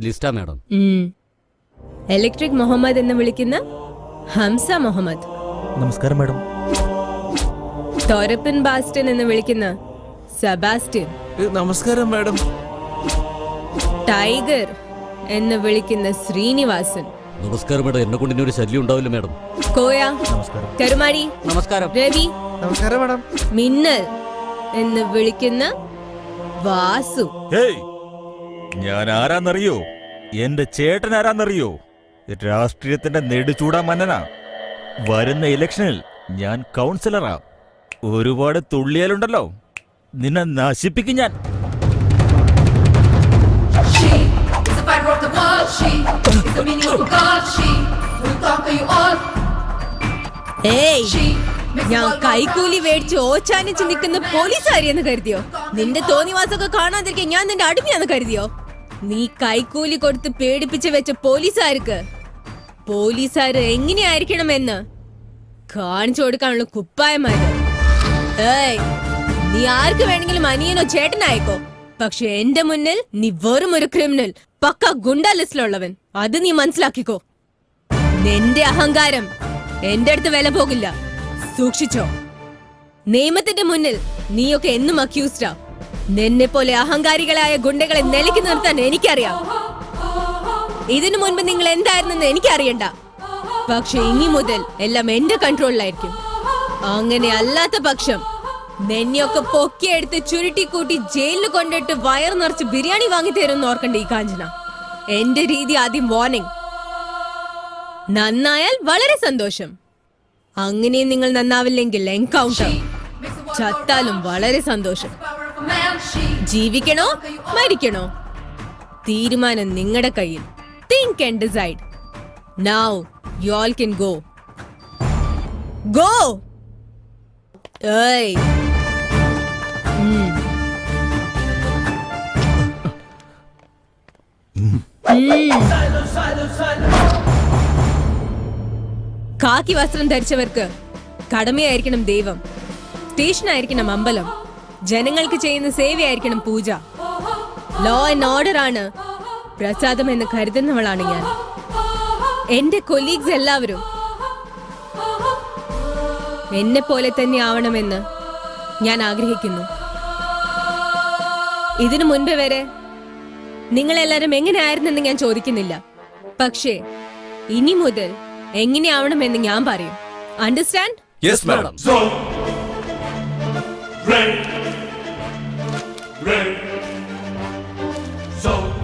ലിസ്റ്റാ madam. Electric Muhammad എന്ന് വിളിക്കുന്ന ഹംസ മുഹമ്മദ്. നമസ്കാരം മാഡം. തോരപ്പൻ ബാസ്റ്റൻ എന്ന് വിളിക്കുന്ന സെബാസ്റ്റ്യൻ. നമസ്കാരം മാഡം. ടൈഗർ എന്ന് വിളിക്കുന്ന ശ്രീനിവാസൻ. നമസ്കാരം മാഡം. എന്നെ കൊണ്ട് ഒരു ശല്യം ഉണ്ടാവില്ല മാഡം. കോയ. നമസ്കാരം. കരുമാടി. നമസ്കാരം. രവി. നമസ്കാരം മാഡം. മിന്നൽ എന്ന് വിളിക്കുന്ന വാസു. ഞാൻ ആരാന്നറിയോ? എന്റെ ചേട്ടൻ ആരാന്നറിയോ? രാഷ്ട്രീയത്തിന്റെ നെടുചൂടാ മന്നനാ. വരുന്ന ഇലക്ഷനിൽ ഞാൻ കൗൺസിലറാ. ഒരുപാട് തുള്ളിയാലുണ്ടല്ലോ, നിന്നെ നശിപ്പിക്കും ഞാൻ. ഞാൻ കൈക്കൂലി മേടിച്ച് ഓച്ചാനിച്ച് നിൽക്കുന്ന പോലീസുകാരിയെന്ന് കരുതിയോ? നിന്റെ തോന്നിവാസമൊക്കെ കാണാതിരിക്കാൻ ഞാൻ നിന്റെ അടിമയാന്ന് കരുതിയോ? നീ കൈക്കൂലി കൊടുത്ത് പേടിപ്പിച്ച് വെച്ച പോലീസുകാര് എങ്ങനെയായിരിക്കണമെന്ന് കാണിച്ചു കൊടുക്കാനുള്ള കുപ്പായമായത്. നീ ആർക്ക് വേണമെങ്കിലും അനിയനോ ചേട്ടനായിക്കോ, പക്ഷെ എന്റെ മുന്നിൽ നീ വെറും ഒരു ക്രിമിനൽ, പക്ക ഗുണ്ടാ ലിസ്റ്റിലുള്ളവൻ. അത് നീ മനസ്സിലാക്കിക്കോ. നിന്റെ അഹങ്കാരം എന്റെ അടുത്ത് വില പോകില്ല, സൂക്ഷിച്ചോ. നിയമത്തിന്റെ മുന്നിൽ നീയൊക്കെ എന്നും അക്യൂസ്ഡാ. നിന്നെ പോലെ അഹങ്കാരികളായ ഗുണ്ടകളെ നിലയ്ക്ക് നിർത്താൻ എനിക്കറിയാം. ഇതിനു മുൻപ് നിങ്ങൾ എന്തായിരുന്നെന്ന് എനിക്കറിയണ്ട, പക്ഷെ ഇനി മുതൽ എല്ലാം എന്റെ കൺട്രോളിലായിരിക്കും. അങ്ങനെ അല്ലാത്ത പക്ഷം നിന്നെയൊക്കെ പൊക്കിയെടുത്ത് ചുരുട്ടിക്കൂട്ടി ജയിലിൽ കൊണ്ടിട്ട് വയർ നിറച്ച് ബിരിയാണി വാങ്ങി തരുമെന്ന് ഓർക്കണ്ട ഈ കാഞ്ചന. എന്റെ രീതി ആദ്യം വാർണിംഗ്. നന്നായാൽ വളരെ സന്തോഷം, അങ്ങനെ നിങ്ങൾ നന്നാവില്ലെങ്കിൽ എൻകൗണ്ടർ. ചത്താലും വളരെ സന്തോഷം. ജീവിക്കണോ മരിക്കണോ തീരുമാനം നിങ്ങളുടെ കയ്യിൽ. Think and decide. Now you all can go. Go! Hey! കാക്കി വസ്ത്രം ധരിച്ചവർക്ക് കടമയായിരിക്കണം ദൈവം, സ്റ്റേഷനായിരിക്കണം അമ്പലം, ജനങ്ങൾക്ക് ചെയ്യുന്ന സേവയായിരിക്കണം പൂജ. ലോ ആൻഡ് ഓർഡർ ആണ് പ്രസാദം എന്ന് കരുതുന്നവളാണ് ഞാൻ. എന്റെ കൊലീഗ്സ് എല്ലാവരും എന്നെ പോലെ തന്നെ ആവണമെന്ന് ഞാൻ ആഗ്രഹിക്കുന്നു. ഇതിനു മുൻപ് വരെ നിങ്ങളെല്ലാരും എങ്ങനെയായിരുന്നെന്ന് ഞാൻ ചോദിക്കുന്നില്ല, പക്ഷേ ഇനി മുതൽ എങ്ങനെയാവണമെന്ന് ഞാൻ പറയും. അണ്ടർസ്റ്റാൻഡ്? Yes madam.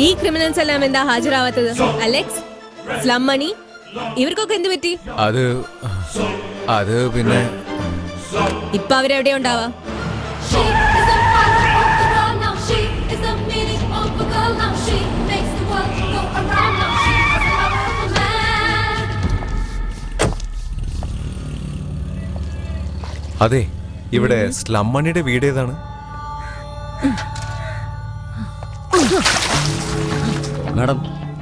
ഈ ക്രിമിനൽസ് എല്ലാം എന്താ ഹാജരാവാത്തത്? അലക്സ്, സ്ലം മണി, ഇവർക്കൊക്കെ എന്ത് പറ്റി? അത് പിന്നെ ഇപ്പൊ അവരെവിടെയാ ഉണ്ടാവാ? അതെ, ഇവിടെ സ്ലം മണിയുടെ വീട് ഏതാണ്? മാഡം,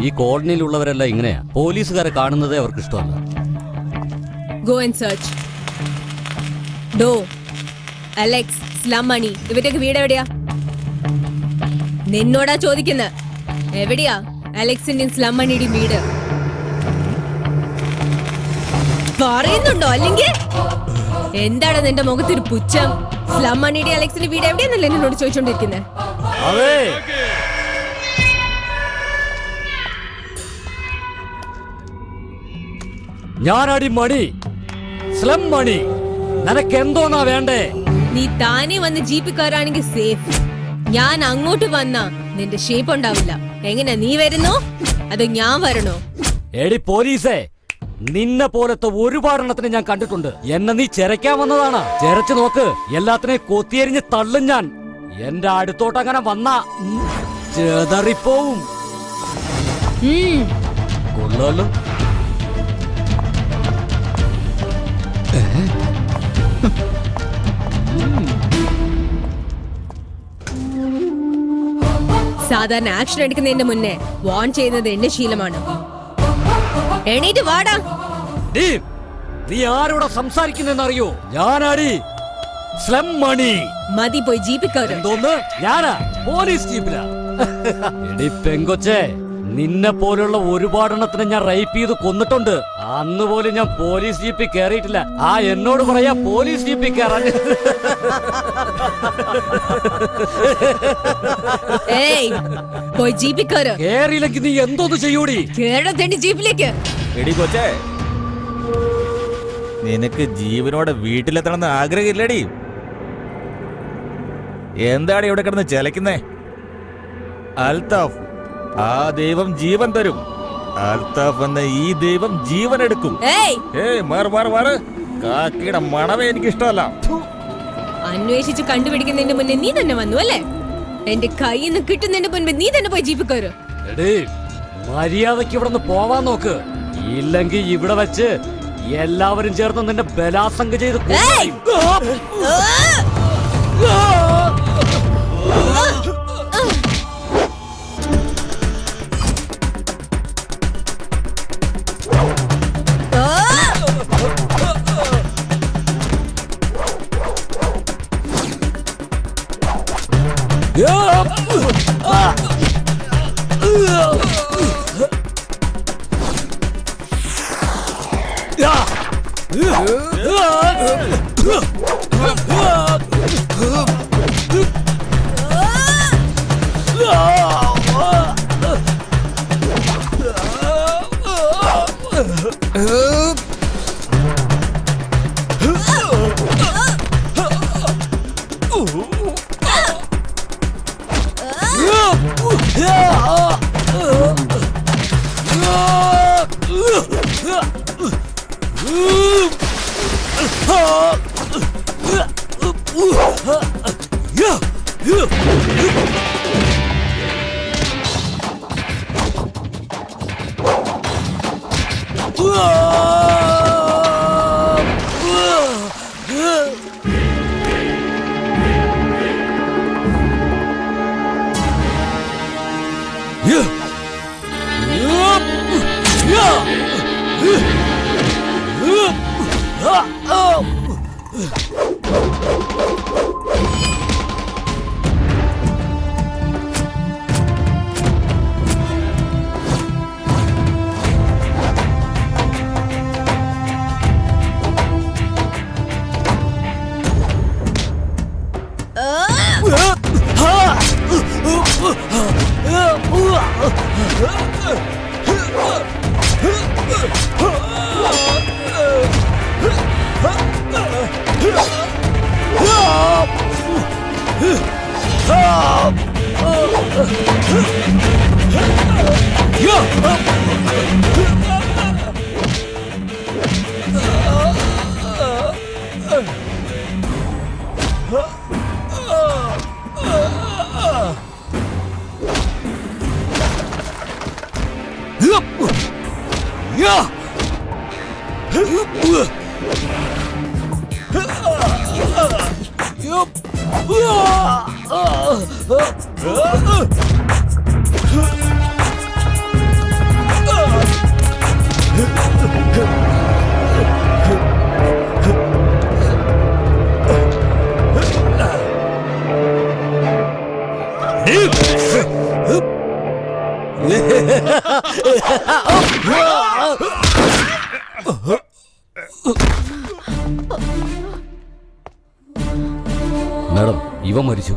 ഈ കോളനിയിലുള്ളവരെല്ലാം ഇങ്ങനെയാ. പോലീസുകാരെ കാണുന്നതേ അവർക്ക് ഇഷ്ടമല്ല. Go and search. ഡോ, അലക്സ്, സ്ലം മണി, ഇവരുടെയൊക്കെ വീട് എവിടെയാ? നിന്നോടാ ചോദിക്കുന്നത്. എവിടെയാ അലക്സിന്റെയും സ്ലം മണിയുടെയും വീട്? പറയുന്നുണ്ടോ? അല്ലെങ്കിൽ എന്താണ് നിന്റെ മുഖത്തൊരു പുച്ഛം? സ്ലം മണിയുടെ അലക്സിന്റെ വീട് എവിടെയാന്നല്ലേ എന്നോട് ചോദിച്ചോണ്ടിരിക്കുന്നത്? ഞാനടി മണി, സ്ലം മണി. നിനക്ക് എന്തോന്നാ വേണ്ടേ? നീ താനെ വന്ന് ജീപ്പിൽ കയറാണെങ്കിൽ സേഫ്. ഞാൻ അങ്ങോട്ട് വന്നാ നിന്റെ ഷേപ്പ് ഉണ്ടാവില്ല. എങ്ങനെ നീ വരുന്നോ അതോ ഞാൻ വരണോ? എടി പോലീസേ, നിന്നെ പോലത്തെ ഒരുപാടെണ്ണത്തിന് ഞാൻ കണ്ടിട്ടുണ്ട്. എന്നെ നീ ചെരയ്ക്കാൻ വന്നതാണ്. ചെരച്ചു നോക്ക്, എല്ലാത്തിനെയും കൊത്തിയെരിഞ്ഞ് തള്ളും ഞാൻ. എന്റെ അടുത്തോട്ട് അങ്ങനെ വന്നാ ചെതറിപ്പോവും. കൊള്ളാലോ. സാധാരണ ആക്ഷൻ എടുക്കുന്നതിന്റെ മുന്നേ വാൺ ചെയ്യുന്നത് എന്റെ ശീലമാണ്. എണീറ്റ് വാടാ. നീ ആരോടാ സംസാരിക്കുന്നറിയോ? ഞാനാടി സ്ലം മണി. മതി, പോയി ജീപ്പിൽ കയറും. എന്തോന്ന്? ഞാനാ പോലീസ് ജീപ്പിലാ. എടി പെങ്കൊച്ചേ, നിന്നെ പോലുള്ള ഒരുപാടെണ്ണത്തിന് ഞാൻ റേപ്പ് ചെയ്ത് കൊന്നിട്ടുണ്ട്. അന്ന് പോലും ഞാൻ പോലീസ് ജീപ്പിൽ കയറിയിട്ടില്ല. എന്നോട് പറയാ പോലീസ് ജീപ്പിൽ കയറാൻ. പോയി ജീപ്പിൽ കയറ്. കേറിയില്ലെങ്കിൽ നീ എന്തോന്ന് ചെയ്യൂടി? കേരളത്തിന്റെ ജീപ്പിലേക്ക്. എടി കൊച്ചേ, നിനക്ക് ജീവനോടെ വീട്ടിലെത്തണമെന്ന് ആഗ്രഹമില്ലടി? എന്താണ് ഇവിടെ കിടന്ന് ചെലക്കുന്നേ? അൽത്താഫ്, ആ ദൈവം ജീവൻ തരും. അൽത്താഫ് എന്ന ഈ ദൈവം ജീവൻ എടുക്കും. മാറ്. കാക്കിയുടെ മണവേ എനിക്ക് ഇഷ്ടമല്ല. അന്വേഷിച്ച് കണ്ടുപിടിക്കുന്നതിന്റെ മുന്നേ നീ തന്നെ വന്നു അല്ലേ? എന്റെ കയ്യിൽ നിന്ന് കിട്ടുന്നതിന്റെ മുൻപ് നീ തന്നെ പോയി ജീപ്പിൽ കയറ്. മര്യാദക്ക് ഇവിടെ നിന്ന് പോവാൻ നോക്ക്. ഇല്ലെങ്കിൽ ഇവിടെ വെച്ച് എല്ലാവരും ചേർന്ന് നിന്നെ ബലാത്സംഗം ചെയ്ത് മാഡം, ഇവ മരിച്ചു.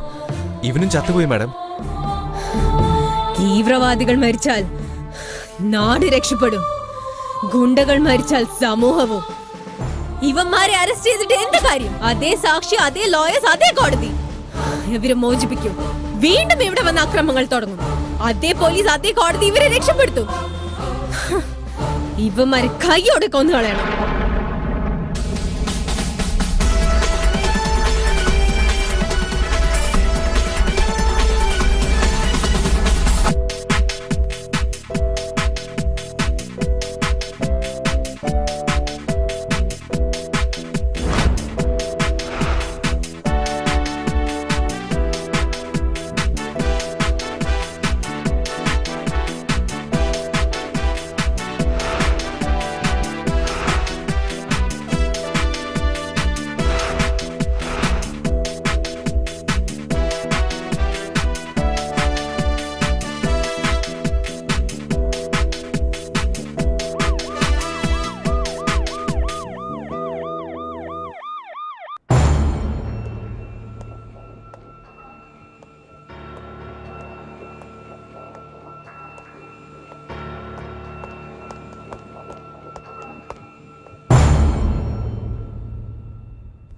ഇവനും ചത്തുപോയി മാഡം. തീവ്രവാദികൾ മരിച്ചാൽ നാട് രക്ഷപ്പെടും, ഗുണ്ടകൾ മരിച്ചാൽ സമൂഹവും. ഇവന്മാരെ അറസ്റ്റ് ചെയ്തിട്ട് എന്ത് കാര്യം? അതേ സാക്ഷി, അതേ ലോയേഴ്സ്, അതേ കോടതി. ഇവരെ മോചിപ്പിക്കും. വീണ്ടും ഇവിടെ വന്ന അക്രമങ്ങൾ തുടങ്ങും. അതേ പോലീസ്, അതേ കോടതി ഇവരെ രക്ഷപ്പെടുത്തും. ഇവന്മാരെ കൈയോടെ കൊന്നു കളയണം.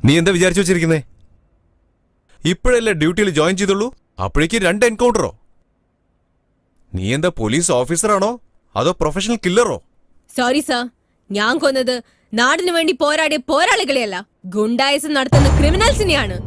നീ എന്താ വിചാരിച്ചു വെച്ചിരിക്കുന്നേ? ഇപ്പോഴല്ലേ ഡ്യൂട്ടിയിൽ ജോയിൻ ചെയ്തുള്ളൂ, അപ്പോഴേക്ക് 2 എൻകൗണ്ടറോ? നീ എന്താ പോലീസ് ഓഫീസറാണോ അതോ പ്രൊഫഷണൽ കില്ലറോ? സോറി സർ, ഞാൻ കൊന്നത് നാടിനു വേണ്ടി പോരാടിയ പോരാളികളെയല്ല, ഗുണ്ടായിസം നടത്തുന്ന ക്രിമിനൽസിനെയാണ്.